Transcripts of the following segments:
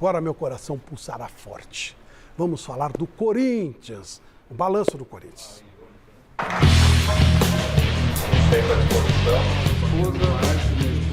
Agora meu coração pulsará forte. Vamos falar do Corinthians, o balanço do Corinthians.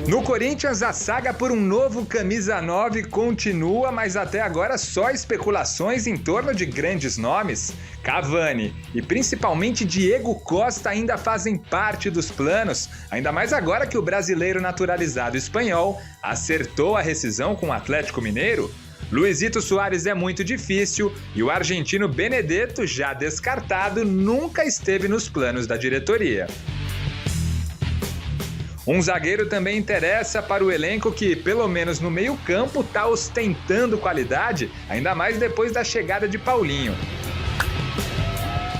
No Corinthians, a saga por um novo camisa 9 continua, mas até agora só especulações em torno de grandes nomes. Cavani e principalmente Diego Costa ainda fazem parte dos planos, ainda mais agora que o brasileiro naturalizado espanhol acertou a rescisão com o Atlético Mineiro. Luizito Soares é muito difícil e o argentino Benedetto, já descartado, nunca esteve nos planos da diretoria. Um zagueiro também interessa para o elenco que, pelo menos no meio-campo, está ostentando qualidade, ainda mais depois da chegada de Paulinho.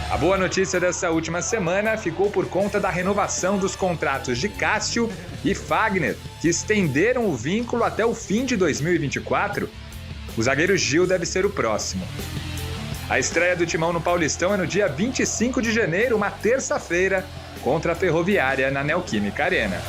A boa notícia dessa última semana ficou por conta da renovação dos contratos de Cássio e Fagner, que estenderam o vínculo até o fim de 2024. O zagueiro Gil deve ser o próximo. A estreia do Timão no Paulistão é no dia 25 de janeiro, uma terça-feira, contra a Ferroviária na Neoquímica Arena.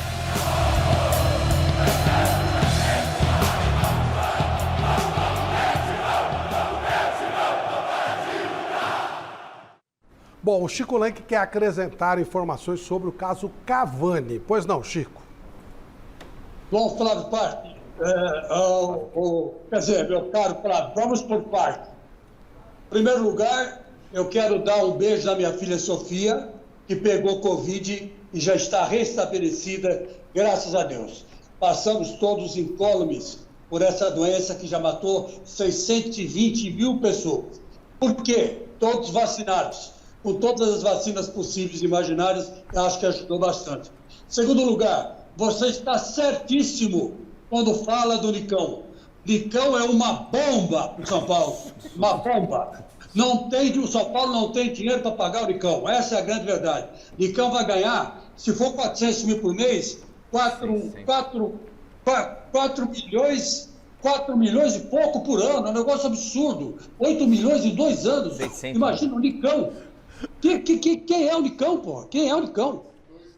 Bom, o Chico Lenk quer acrescentar informações sobre o caso Cavani. Pois não, Chico? Bom, Flávio Parte, meu caro Flávio, vamos por parte. Em primeiro lugar, eu quero dar um beijo na minha filha Sofia, que pegou Covid e já está restabelecida, graças a Deus. Passamos todos incólumes por essa doença que já matou 620 mil pessoas. Por quê? Todos vacinados, com todas as vacinas possíveis e imaginárias, eu acho que ajudou bastante. Segundo lugar, você está certíssimo quando fala do Nicão. Nicão é uma bomba para o São Paulo, uma bomba. O São Paulo não tem dinheiro para pagar o Nicão, essa é a grande verdade. Nicão vai ganhar, se for 400 mil por mês, 4 milhões e pouco por ano, é um negócio absurdo. 8 milhões em 2 anos. 600. Imagina o Nicão. Quem é o Nicão, pô? Quem é o Nicão?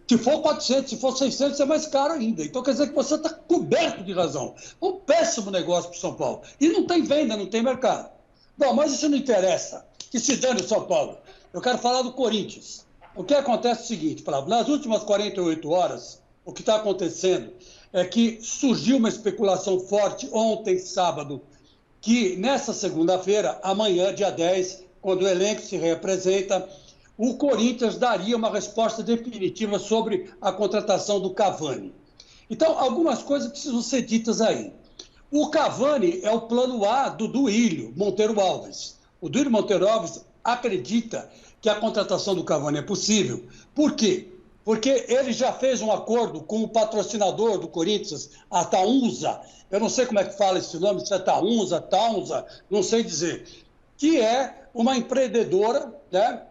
Se for 400, se for 600, é mais caro ainda. Então quer dizer que você está coberto de razão. Um péssimo negócio para o São Paulo. E não tem venda, não tem mercado. Bom, mas isso não interessa. Que se dane o São Paulo. Eu quero falar do Corinthians. O que acontece é o seguinte, Flávio. Nas últimas 48 horas, o que está acontecendo é que surgiu uma especulação forte ontem, sábado, que nessa segunda-feira, amanhã, dia 10, quando o elenco se reapresenta, o Corinthians daria uma resposta definitiva sobre a contratação do Cavani. Então, algumas coisas precisam ser ditas aí. O Cavani é o plano A do Duílio Monteiro Alves. O Duílio Monteiro Alves acredita que a contratação do Cavani é possível. Por quê? Porque ele já fez um acordo com o patrocinador do Corinthians, a Taunza. Eu não sei como é que fala esse nome, se é Taunza, não sei dizer. Que é uma empreendedora, né,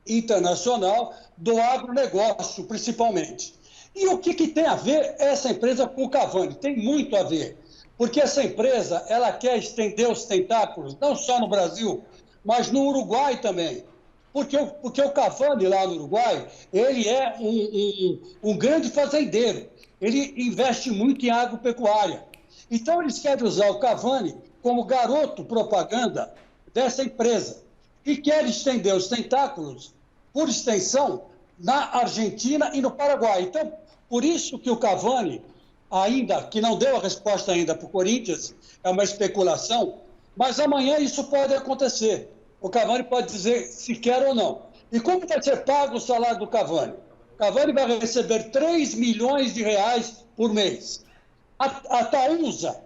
internacional do agronegócio, principalmente. E o que tem a ver essa empresa com o Cavani? Tem muito a ver. Porque essa empresa, ela quer estender os tentáculos, não só no Brasil, mas no Uruguai também. Porque o Cavani, lá no Uruguai, ele é um grande fazendeiro. Ele investe muito em agropecuária. Então, eles querem usar o Cavani como garoto propaganda dessa empresa. E querem estender os tentáculos, por extensão, na Argentina e no Paraguai. Então, por isso que o Cavani, ainda que não deu a resposta ainda para o Corinthians, é uma especulação, mas amanhã isso pode acontecer. O Cavani pode dizer se quer ou não. E como vai ser pago o salário do Cavani? O Cavani vai receber 3 milhões de reais por mês. A Taunza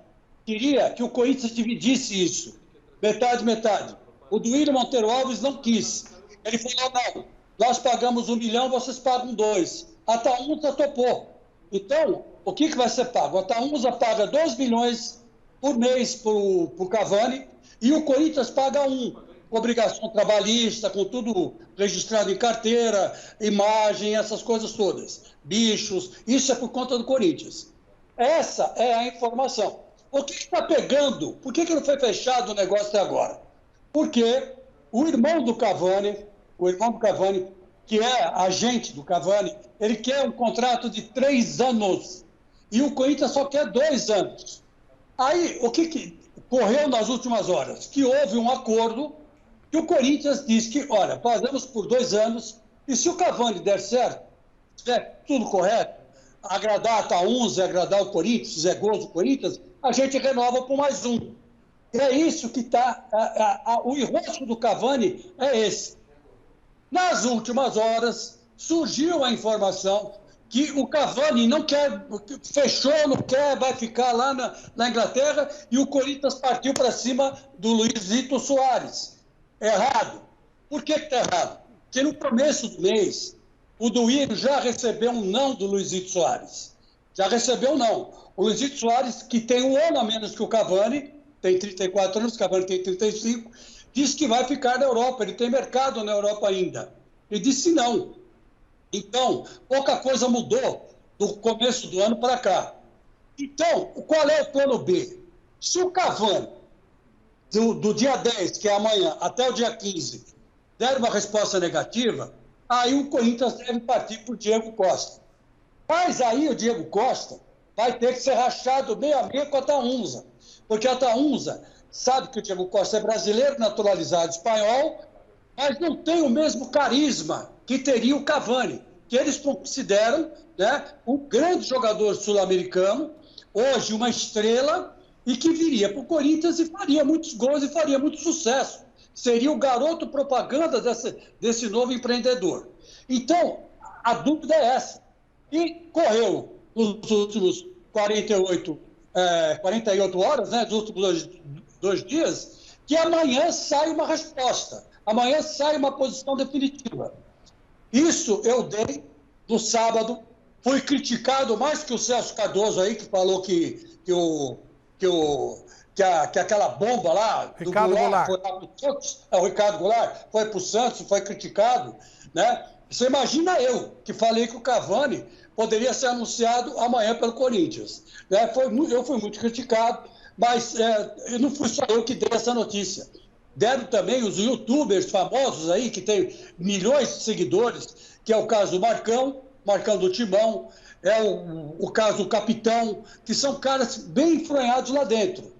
queria que o Corinthians dividisse isso, metade. O Duílio Monteiro Alves não quis. Ele falou, não, nós pagamos 1 milhão, vocês pagam 2. A Taunza topou. Então, o que vai ser pago? A Taunza paga 2 milhões por mês para o Cavani e o Corinthians paga 1. Obrigação trabalhista, com tudo registrado em carteira, imagem, essas coisas todas. Bichos, isso é por conta do Corinthians. Essa é a informação. O que está pegando? Por que não foi fechado o negócio até agora? Porque o irmão do Cavani, que é agente do Cavani, ele quer um contrato de 3 anos. E o Corinthians só quer 2 anos. Aí, correu nas últimas horas que houve um acordo que o Corinthians diz que, olha, pagamos por 2 anos e se o Cavani der certo, tiver tudo correto, agradar a Taunza, agradar o Corinthians, fizer gols do Corinthians, a gente renova por mais um. E é isso que está... O enrosco do Cavani é esse. Nas últimas horas, surgiu a informação que o Cavani não quer, fechou, não quer, vai ficar lá na Inglaterra e o Corinthians partiu para cima do Luizito Soares. Errado. Por que está errado? Porque no começo do mês, o Duílio já recebeu um não do Luizito Soares. Já recebeu um não. O Luizito Soares, que tem 1 ano a menos que o Cavani, tem 34 anos, o Cavani tem 35, disse que vai ficar na Europa, ele tem mercado na Europa ainda. Ele disse não. Então, pouca coisa mudou do começo do ano para cá. Então, qual é o plano B? Se o Cavani, do dia 10, que é amanhã, até o dia 15, der uma resposta negativa, aí o Corinthians deve partir para o Diego Costa. Mas aí o Diego Costa vai ter que ser rachado meio a meio com a Taunza. Porque a Taunza sabe que o Diego Costa é brasileiro, naturalizado espanhol, mas não tem o mesmo carisma que teria o Cavani, que eles consideram, né, um grande jogador sul-americano, hoje uma estrela, e que viria para o Corinthians e faria muitos gols e faria muito sucesso. Seria o garoto propaganda desse novo empreendedor. Então, a dúvida é essa. E correu nos últimos 48 horas, né, nos últimos 2 dias, que amanhã sai uma resposta. Amanhã sai uma posição definitiva. Isso eu dei no sábado. Fui criticado mais que o Celso Cardoso aí, que falou que aquela bomba lá do Goulart foi lá pro Santos. O Ricardo Goulart foi para o Santos, foi criticado, né? Você imagina eu, que falei que o Cavani poderia ser anunciado amanhã pelo Corinthians. Né? Eu fui muito criticado, mas não fui só eu que dei essa notícia. Deram também os youtubers famosos aí, que tem milhões de seguidores, que é o caso do Marcão do Timão, é o caso do Capitão, que são caras bem enfronhados lá dentro.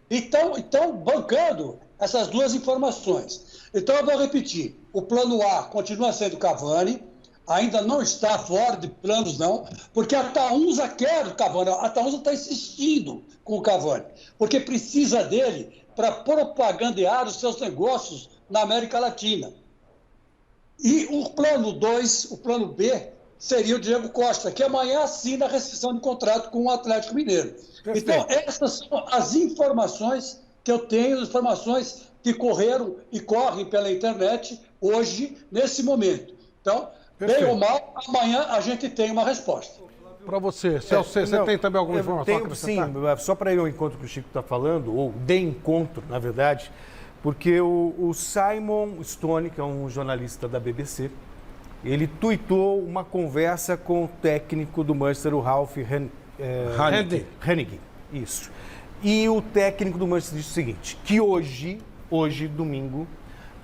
Então, bancando essas 2 informações. Então, eu vou repetir. O plano A continua sendo Cavani, ainda não está fora de planos, não, porque a Taunza quer o Cavani. A Taunza está insistindo com o Cavani, porque precisa dele para propagandear os seus negócios na América Latina. E o plano 2, o plano B, seria o Diego Costa, que amanhã assina a rescisão de contrato com o Atlético Mineiro. Perfeito. Então, essas são as informações que eu tenho, as informações que correram e correm pela internet hoje, nesse momento. Então, perfeito. Bem ou mal, amanhã a gente tem uma resposta. Para você, Celso, você tem também alguma informação? Sim, só para ir ao encontro que o Chico está falando, ou de encontro, na verdade, porque o Simon Stone, que é um jornalista da BBC, ele tuitou uma conversa com o técnico do Manchester, o Ralf Rangnick. Isso. E o técnico do Manchester disse o seguinte, que hoje, domingo,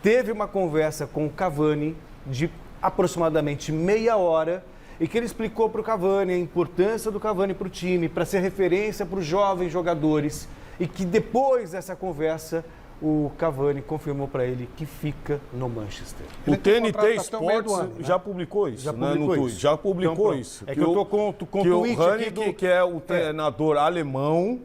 teve uma conversa com o Cavani de aproximadamente meia hora e que ele explicou para o Cavani a importância do Cavani para o time, para ser referência para os jovens jogadores e que depois dessa conversa o Cavani confirmou para ele que fica no Manchester. O TNT Sports já publicou isso, Já publicou isso. É que eu estou com o Rangnick, que é o treinador alemão,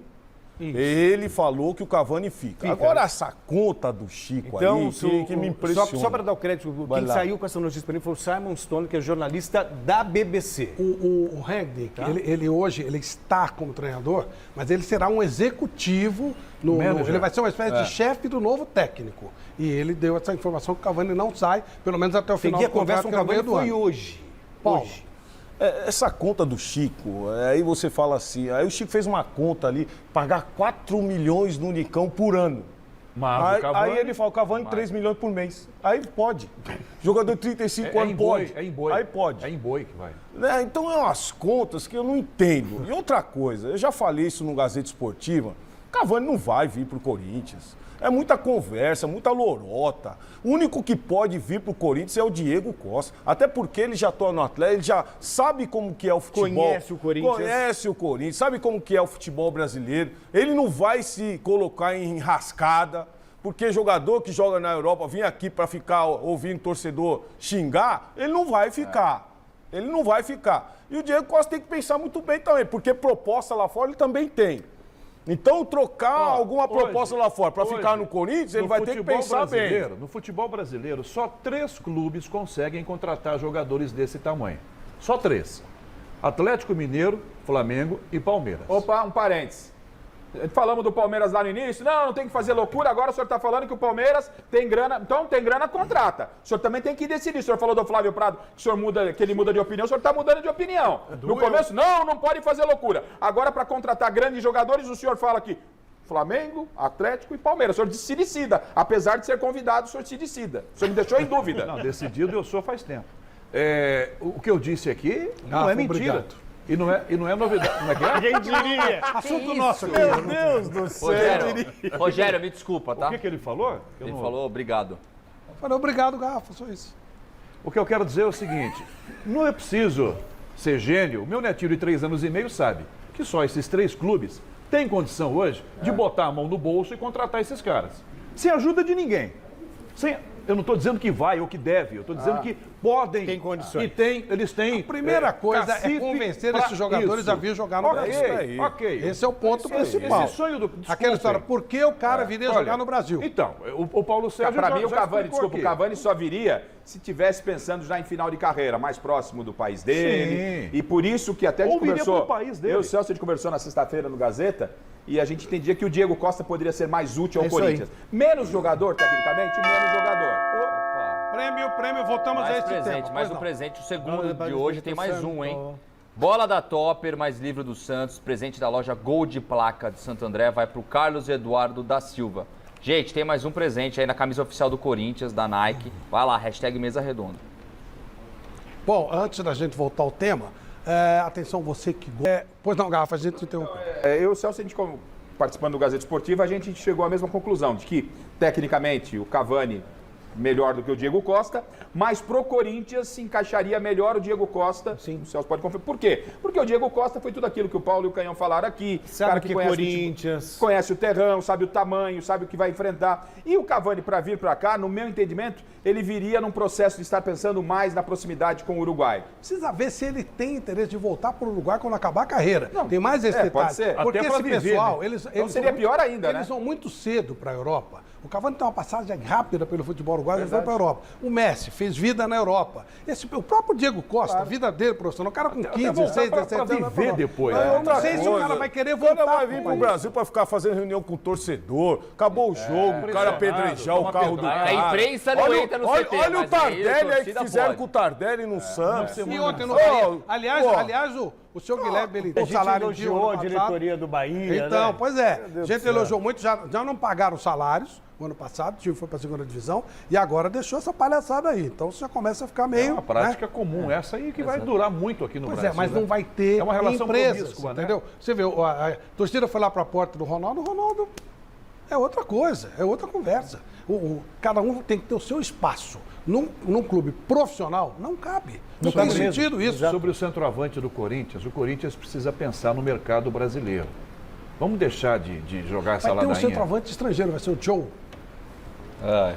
isso. Ele falou que o Cavani fica. Agora, essa conta do Chico então, aí, que me impressiona. Só para dar o crédito, quem saiu com essa notícia para mim foi o Simon Stone, que é jornalista da BBC. O Rangnick, tá? ele hoje está como treinador, mas ele será um executivo, ele vai ser uma espécie de chefe do novo técnico. E ele deu essa informação que o Cavani não sai, pelo menos até o final do contrato. A conversa com o Cavani foi hoje. Hoje. Essa conta do Chico, aí você fala assim, aí o Chico fez uma conta ali, pagar 4 milhões no Nicão por ano. Mas aí ele fala, o Cavani 3 milhões por mês. Aí pode. Jogador de 35 anos pode. Aí pode. É em boi que vai. Então é umas contas que eu não entendo. E outra coisa, eu já falei isso no Gazeta Esportiva, Cavani não vai vir pro Corinthians. É muita conversa, muita lorota. O único que pode vir pro Corinthians é o Diego Costa. Até porque ele já atua no Atlético, ele já sabe como que é o futebol. Conhece o Corinthians. Conhece o Corinthians, sabe como que é o futebol brasileiro. Ele não vai se colocar em enrascada, porque jogador que joga na Europa, vir aqui para ficar ouvindo torcedor xingar, ele não vai ficar. Ele não vai ficar. E o Diego Costa tem que pensar muito bem também, porque proposta lá fora ele também tem. Então, trocar alguma proposta lá fora para ficar no Corinthians, ele vai ter que pensar bem. No futebol brasileiro, só 3 clubes conseguem contratar jogadores desse tamanho. Só 3. Atlético Mineiro, Flamengo e Palmeiras. Opa, um parênteses. Falamos do Palmeiras lá no início. Não tem que fazer loucura. Agora o senhor está falando que o Palmeiras tem grana. Então, tem grana, contrata. O senhor também tem que decidir. O senhor falou do Flávio Prado que o senhor que ele muda de opinião. O senhor está mudando de opinião. No começo, não pode fazer loucura. Agora, para contratar grandes jogadores, o senhor fala que Flamengo, Atlético e Palmeiras. O senhor se decida. Apesar de ser convidado, o senhor se decida. O senhor me deixou em dúvida. Não, decidido eu sou faz tempo. O que eu disse aqui não é mentira. Obrigado. E não é novidade. Como é que é? Quem diria? Assunto nosso aqui. Meu Deus do céu. Rogério, me desculpa, tá? O que ele falou? Ele falou obrigado. Falei, obrigado, Garrafa, só isso. O que eu quero dizer é o seguinte, não é preciso ser gênio. O meu netinho de 3 anos e meio sabe que só esses 3 clubes têm condição hoje de botar a mão no bolso e contratar esses caras. Sem ajuda de ninguém. Eu não estou dizendo que vai ou que deve, eu estou dizendo que podem. Tem condições. E eles têm. A primeira coisa é convencer esses jogadores a vir jogar no Brasil. Ok. Esse é o ponto principal. Esse sonho do... Aquela história, por que o cara viria jogar no Brasil? Então, o Paulo Sérgio Para mim, o Cavani, explicou o Cavani só viria se tivesse pensando já em final de carreira, mais próximo do país dele. Sim. E por isso que até a Ou gente viria conversou. pro país dele. Eu e o Celso, a gente conversou na sexta-feira no Gazeta e a gente entendia que o Diego Costa poderia ser mais útil ao Corinthians. Menos jogador, tecnicamente, menos jogador. Prêmio, voltamos a esse presente, tema. mais um presente. O segundo de hoje tem mais um, hein? Bola da Topper, mais livro do Santos, presente da loja Gold Placa de Santo André, vai pro Carlos Eduardo da Silva. Gente, tem mais um presente aí na camisa oficial do Corinthians, da Nike. Vai lá, #mesa redonda. Bom, antes da gente voltar ao tema, atenção, você que gosta. Pois não, Garrafa, a gente interrompeu. Eu e o Celso, a gente, participando do Gazeta Esportiva, a gente chegou à mesma conclusão, de que, tecnicamente, o Cavani melhor do que o Diego Costa, mas pro Corinthians se encaixaria melhor o Diego Costa. Sim. O Celso pode confirmar. Por quê? Porque o Diego Costa foi tudo aquilo que o Paulo e o Canhão falaram aqui. Sabe cara que conhece Corinthians... conhece o terrão, sabe o tamanho, sabe o que vai enfrentar. E o Cavani, para vir para cá, no meu entendimento, ele viria num processo de estar pensando mais na proximidade com o Uruguai. Precisa ver se ele tem interesse de voltar para o Uruguai quando acabar a carreira. Não, tem mais esse detalhe. Pode ser. Porque até esse viver, pessoal, né? eles seria pior ainda, eles vão muito cedo para a Europa. O Cavani tem uma passagem rápida pelo futebol uruguaio, ele foi para a Europa. O Messi fez vida na Europa. O próprio Diego Costa, a vida dele, profissional, o cara com 15, 16, 17 anos. Para viver depois. Eu não sei se o cara vai querer voltar. O cara vai vir pro Brasil para ficar fazendo reunião com o torcedor. Acabou o jogo, o cara apedrejar o carro do cara. A imprensa não entra no CT. Olha o Tardelli aí que fizeram com o Tardelli no Santos. E ontem no Aliás, o senhor Guilherme Belintani, a gente elogiou a diretoria do Bahia, então, né? pois é. A gente elogiou muito, já não pagaram salários no ano passado, o time foi para a segunda divisão e agora deixou essa palhaçada aí. Então você já começa a ficar meio... É uma prática comum essa aí que vai durar muito aqui no Brasil. Pois é, mas não vai ter é uma relação empresas, promíscua, entendeu? Né? Você vê, a torcida foi lá para a porta do Ronaldo, o Ronaldo é outra coisa, é outra conversa. Cada um tem que ter o seu espaço. Num clube profissional, não cabe. Não tem sentido isso. Sobre o centroavante do Corinthians, o Corinthians precisa pensar no mercado brasileiro. Vamos deixar de jogar essa ladainha. Vai ter um centroavante estrangeiro, vai ser o Joe.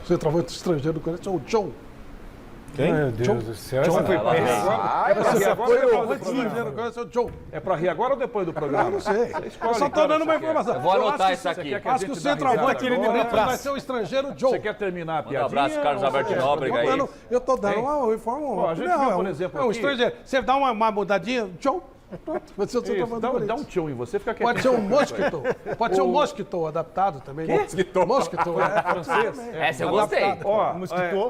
O centroavante estrangeiro do Corinthians é o Joe. Quem? Meu Deus do céu, essa foi É para rir agora ou depois do programa? Eu não sei. Eu só estou dando uma informação. Eu vou anotar isso aqui. Acho que o centroavante vai ser o estrangeiro Joe. Você quer terminar a piadinha? Um abraço, Carlos Alberto Nóbrega aí. Eu estou dando uma informação. A gente viu, por exemplo, é um estrangeiro. Você dá uma mudadinha, Joe. Pronto, vai ser o centroavante do Corinthians. Dá um tchão em você, fica quietinho. Pode ser um mosquito. Pode ser um mosquito adaptado também. Mosquito, é francês. Essa eu gostei.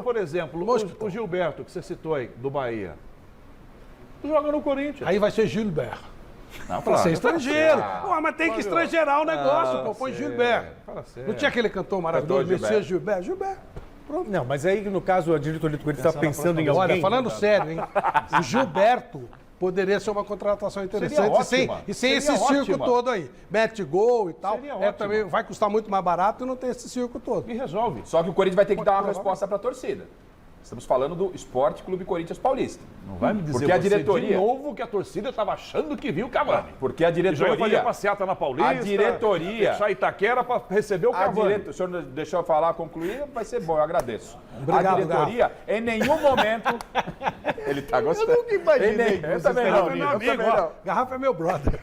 Por exemplo, o Gilberto, que você citou aí, do Bahia, joga no Corinthians. Aí vai ser Gilbert. Não, pra ser estrangeiro. Mas tem que estrangeirar o negócio, pô. Põe Gilbert. Não tinha aquele cantor maravilhoso, Messias Gilbert? Gilbert. Pronto. Não, mas aí, no caso, a diretoria do Corinthians está pensando em alguém... Olha, falando sério, hein? O Gilberto poderia ser uma contratação Seria interessante. ótima. E sem Seria esse circo ótima. todo aí. Mete gol e tal. Seria ótima. Também vai custar muito mais barato e não tem esse circo todo. E resolve. Só que o Corinthians vai ter que dar uma resposta para a torcida. Estamos falando do Esporte Clube Corinthians Paulista. Não vai me dizer Porque a você diretoria... de novo que a torcida estava achando que viu o Cavani. Porque a Já ia fazer diretoria... passeata na Paulista. A diretoria... Deixar Itaquera para receber o Cavani. O senhor deixou eu falar, concluir, vai ser bom, eu agradeço. Obrigado, a diretoria, em nenhum momento... Ele tá gostando. Eu nunca imaginei que Eu você também estaria não, meu eu amigo, também ó, não. Garrafa é meu brother.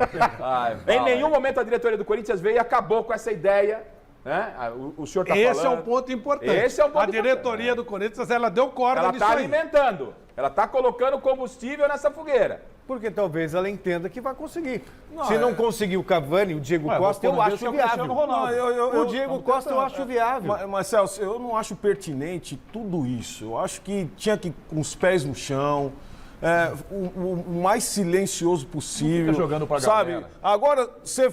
Em nenhum momento a diretoria do Corinthians veio e acabou com essa ideia. Né? O senhor está falando... Esse é um ponto importante. Esse é um ponto a diretoria do Corinthians, ela deu corda Ela nisso está aí. alimentando. Ela está colocando combustível nessa fogueira. Porque talvez ela entenda que vai conseguir. Se não conseguir o Cavani, o Diego Costa, eu vou acho ver se é o viável. Cristiano Ronaldo. O Diego Costa eu acho viável. Mas, Celso, eu não acho pertinente tudo isso. Eu acho que tinha que ir com os pés no chão, o mais silencioso possível. Fica jogando pra sabe? galera. Agora, você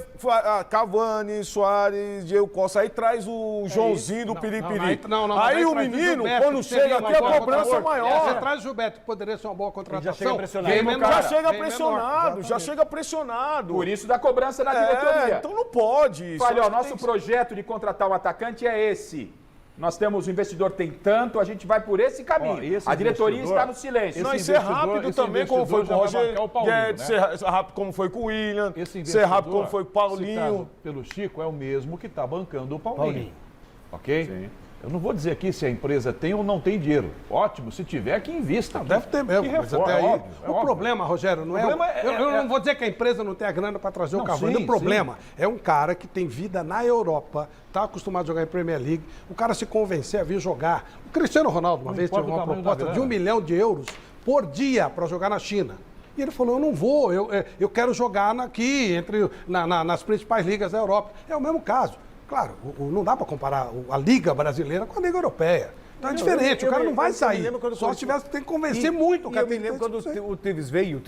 Cavani, Soares, Diego Costa, aí traz o Joãozinho do Piripiri. Aí o menino, quando chega aqui, a cobrança é maior. Você traz o Gilberto, que poderia ser uma boa contratação. Já chega pressionado. Vem menor, Já chega vem pressionado, menor. já chega pressionado. Por isso da cobrança na diretoria. Então não pode. Isso Olha, acho o que nosso tem que- projeto de contratar um atacante é esse. Nós temos o investidor tem tanto, a gente vai por esse caminho. Ó, esse a diretoria investidor- está no silêncio. Não, e Esse ser rápido investidor também, como foi com já o vai Roger marcar o Paulinho, Guedes, né? ser rápido como foi com o William, Esse ser rápido como investidor foi com o Paulinho. citado pelo Chico é o mesmo que está bancando o Paulinho. Ok? Sim. Eu não vou dizer aqui se a empresa tem ou não tem dinheiro. Ótimo, se tiver, que invista. Deve ter mesmo, Que mas reforma, até aí. é óbvio, é o óbvio. problema, Rogério, não problema eu não vou dizer que a empresa não tem a grana para trazer o Não, Cavani. sim, O problema é um cara que tem vida na Europa, está acostumado a jogar em Premier League, o cara se convencer a vir jogar. O Cristiano Ronaldo, uma Não vez, teve importa o uma tamanho proposta da de 1 grana. milhão de euros por dia para jogar na China. E ele falou, eu não vou, eu quero jogar aqui, nas principais ligas da Europa. É o mesmo caso. Claro, não dá para comparar a Liga Brasileira com a Liga Europeia. Então é diferente, o cara não vai sair. Só se tivesse, tem que convencer muito o cara. Eu me lembro quando o Tevez veio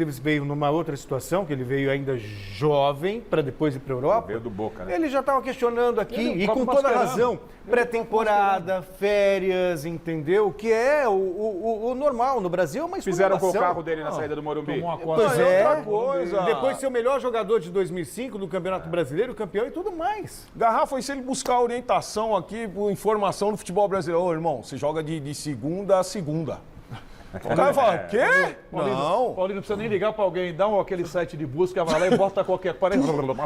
numa outra situação, que ele veio ainda jovem, para depois ir para a Europa. Veio do Boca, né? Ele já estava questionando aqui, Ele e com Copa toda Mascherano. razão, pré-temporada, férias, entendeu? Que é o normal. No Brasil é uma Fizeram com o exploração. carro dele na saída do Morumbi. Tomou uma costa. Pois é, outra coisa. depois ser o melhor jogador de 2005 do Campeonato Brasileiro, campeão e tudo mais. Garrafa, e se ele buscar orientação aqui, informação do futebol brasileiro? Ô, irmão, você joga de segunda a segunda. O cara fala, quê? Paulinho, Não. Paulinho, não precisa nem ligar para alguém, dá aquele site de busca, vai lá e bota qualquer coisa.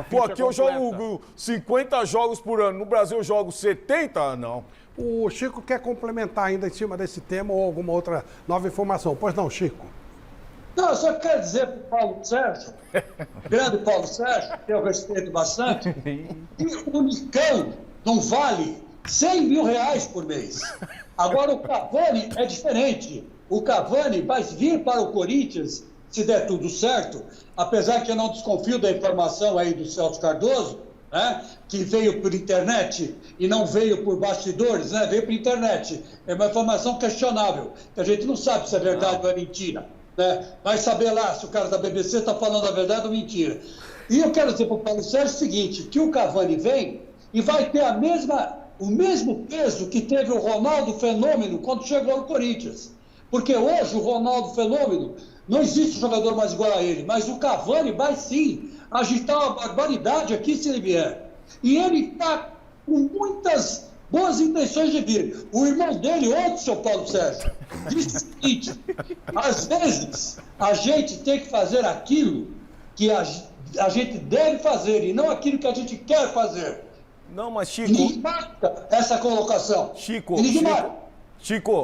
Pô, aqui eu jogo 50 jogos por ano. No Brasil eu jogo 70? Não. O Chico quer complementar ainda em cima desse tema ou alguma outra nova informação. Pois não, Chico? Não, eu só quero dizer para o Paulo Sérgio, grande Paulo Sérgio, que eu respeito bastante, que o Nicão não vale 100 mil reais por mês. Agora o Cavani é diferente. O Cavani vai vir para o Corinthians, se der tudo certo, apesar que eu não desconfio da informação aí do Celso Cardoso, né, que veio por internet e não veio por bastidores, né, veio por internet. É uma informação questionável, que a gente não sabe se é verdade ou é mentira. Né? Vai saber lá se o cara da BBC está falando a verdade ou mentira. E eu quero dizer para o Paulo Sérgio o seguinte, que o Cavani vem e vai ter o mesmo peso que teve o Ronaldo Fenômeno quando chegou no Corinthians. Porque hoje o Ronaldo Fenômeno, não existe jogador mais igual a ele, mas o Cavani vai sim agitar uma barbaridade aqui se ele vier. E ele está com muitas boas intenções de vir. O irmão dele, ontem, seu Paulo Sérgio, disse o seguinte, às vezes a gente tem que fazer aquilo que a gente deve fazer e não aquilo que a gente quer fazer. Não, mas Chico... Enigmática essa colocação. Chico,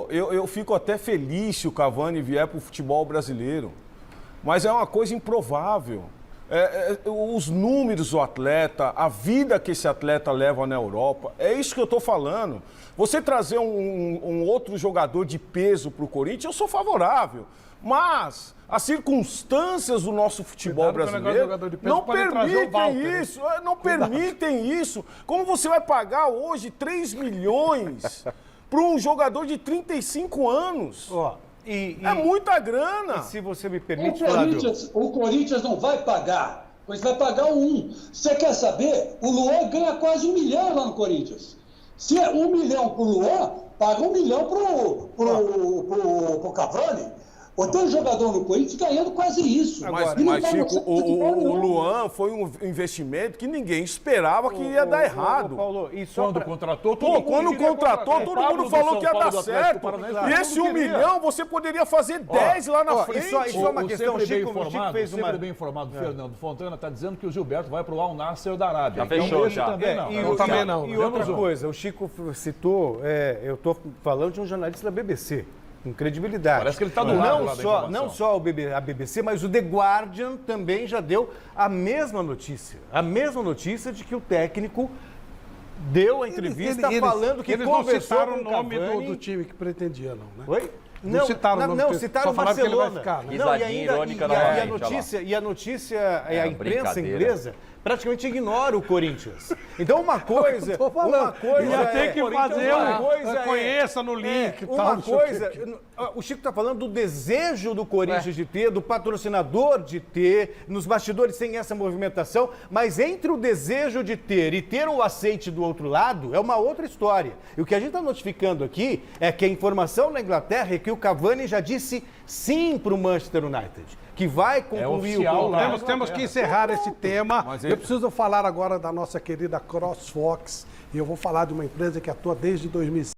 eu fico até feliz se o Cavani vier para o futebol brasileiro, mas é uma coisa improvável. Os números do atleta, a vida que esse atleta leva na Europa, é isso que eu estou falando. Você trazer um outro jogador de peso para o Corinthians, eu sou favorável. Mas as circunstâncias do nosso futebol brasileiro não permitem isso. Não permitem isso. Como você vai pagar hoje 3 milhões para um jogador de 35 anos? É muita grana. E se você me permite, o Corinthians não vai pagar. O Corinthians vai pagar Você quer saber? O Luan ganha quase 1 milhão lá no Corinthians. Se é 1 milhão pro Luan, paga 1 milhão pro Cavani. Pô, tem um jogador no Corinthians ganhando quase isso. Mas, E não mas tá no Chico, futebol o nenhum. Luan foi um investimento que ninguém esperava que ia dar errado. Paulo, e só Quando pra- contratou, todo Pô, mundo quando queria contratou, contratar. todo Pablo mundo do falou São que ia Paulo, dar do Atlético certo. Paranaense, E todo esse mundo 1 queria. milhão você poderia fazer 10 lá na ó, frente. isso é uma questão, sempre Chico, bem o Chico informado, fez uma... sempre bem informado, Fernando Fontana está dizendo que o Gilberto vai para o Al Nassr da Arábia. Já fechou, esse já. também não. também não. E outra coisa, o Chico citou, eu estou falando de um jornalista da BBC, com credibilidade. Parece que ele tá do lado lá da informação. Não só a BBC, mas o The Guardian também já deu a mesma notícia. A mesma notícia de que o técnico deu a entrevista falando que eles não conversou citaram com o nome Cavani. do time que pretendia, não, né? Oi? Não citaram o nome do- citaram só o falaram que ele vai Barcelona. ficar, né? Não, e Risadinha ainda, irônica e novamente, a notícia, e a notícia, a imprensa brincadeira. inglesa praticamente ignora o Corinthians. Então uma coisa, Tô falando. uma coisa Ia ter que fazer uma coisa conheça no link e tal, uma não sei o coisa, quê. o Chico está falando do desejo do Corinthians de ter, do patrocinador de ter, nos bastidores tem essa movimentação, mas entre o desejo de ter e ter o aceite do outro lado é uma outra história. E o que a gente está notificando aqui é que a informação na Inglaterra é que o Cavani já disse sim para o Manchester United, que vai concluir oficial o lá. contrato. Temos que encerrar esse tema. Mas Eu preciso falar agora da nossa querida CrossFox. E eu vou falar de uma empresa que atua desde 2005